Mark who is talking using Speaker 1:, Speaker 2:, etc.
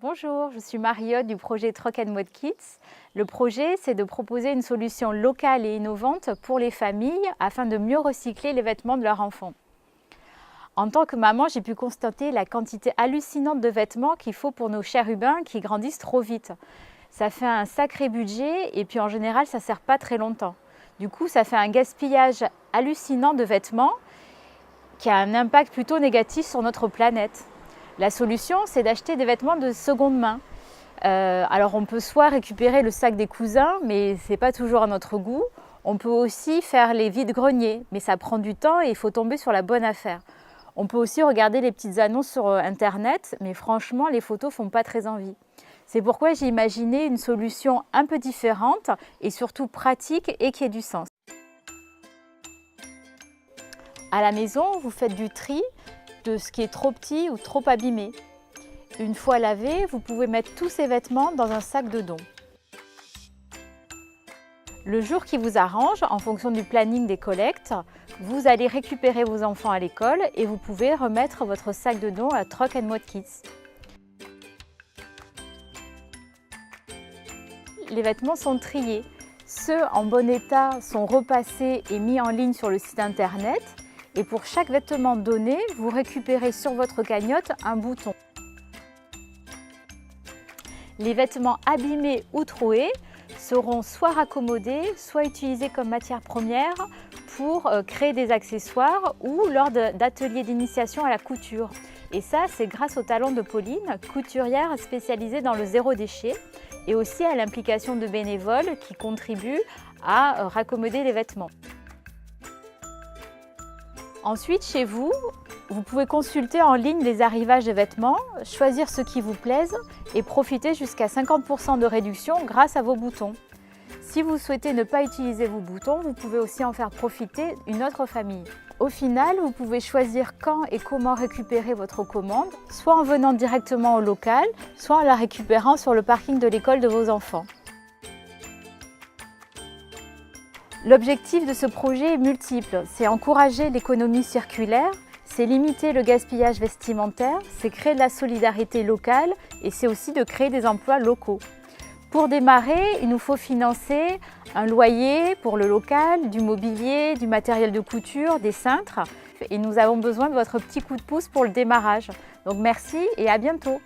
Speaker 1: Bonjour, je suis Mariotte du projet Truck and Mode Kids. Le projet, c'est de proposer une solution locale et innovante pour les familles afin de mieux recycler les vêtements de leurs enfants. En tant que maman, j'ai pu constater la quantité hallucinante de vêtements qu'il faut pour nos chérubins qui grandissent trop vite. Ça fait un sacré budget et puis en général, ça ne sert pas très longtemps. Du coup, ça fait un gaspillage hallucinant de vêtements qui a un impact plutôt négatif sur notre planète. La solution, c'est d'acheter des vêtements de seconde main. Alors on peut soit récupérer le sac des cousins, mais ce n'est pas toujours à notre goût. On peut aussi faire les vides-greniers, mais ça prend du temps et il faut tomber sur la bonne affaire. On peut aussi regarder les petites annonces sur Internet, mais franchement, les photos ne font pas très envie. C'est pourquoi j'ai imaginé une solution un peu différente et surtout pratique et qui ait du sens. À la maison, vous faites du tri de ce qui est trop petit ou trop abîmé. Une fois lavé, vous pouvez mettre tous ces vêtements dans un sac de don. Le jour qui vous arrange, en fonction du planning des collectes, vous allez récupérer vos enfants à l'école et vous pouvez remettre votre sac de don à Truck and Mode Kids. Les vêtements sont triés. Ceux en bon état sont repassés et mis en ligne sur le site internet. Et pour chaque vêtement donné, vous récupérez sur votre cagnotte un bouton. Les vêtements abîmés ou troués seront soit raccommodés, soit utilisés comme matière première pour créer des accessoires ou lors d'ateliers d'initiation à la couture. Et ça, c'est grâce au talent de Pauline, couturière spécialisée dans le zéro déchet, et aussi à l'implication de bénévoles qui contribuent à raccommoder les vêtements. Ensuite, chez vous, vous pouvez consulter en ligne les arrivages de vêtements, choisir ceux qui vous plaisent et profiter jusqu'à 50% de réduction grâce à vos boutons. Si vous souhaitez ne pas utiliser vos boutons, vous pouvez aussi en faire profiter une autre famille. Au final, vous pouvez choisir quand et comment récupérer votre commande, soit en venant directement au local, soit en la récupérant sur le parking de l'école de vos enfants. L'objectif de ce projet est multiple, c'est encourager l'économie circulaire, c'est limiter le gaspillage vestimentaire, c'est créer de la solidarité locale et c'est aussi de créer des emplois locaux. Pour démarrer, il nous faut financer un loyer pour le local, du mobilier, du matériel de couture, des cintres et nous avons besoin de votre petit coup de pouce pour le démarrage. Donc merci et à bientôt.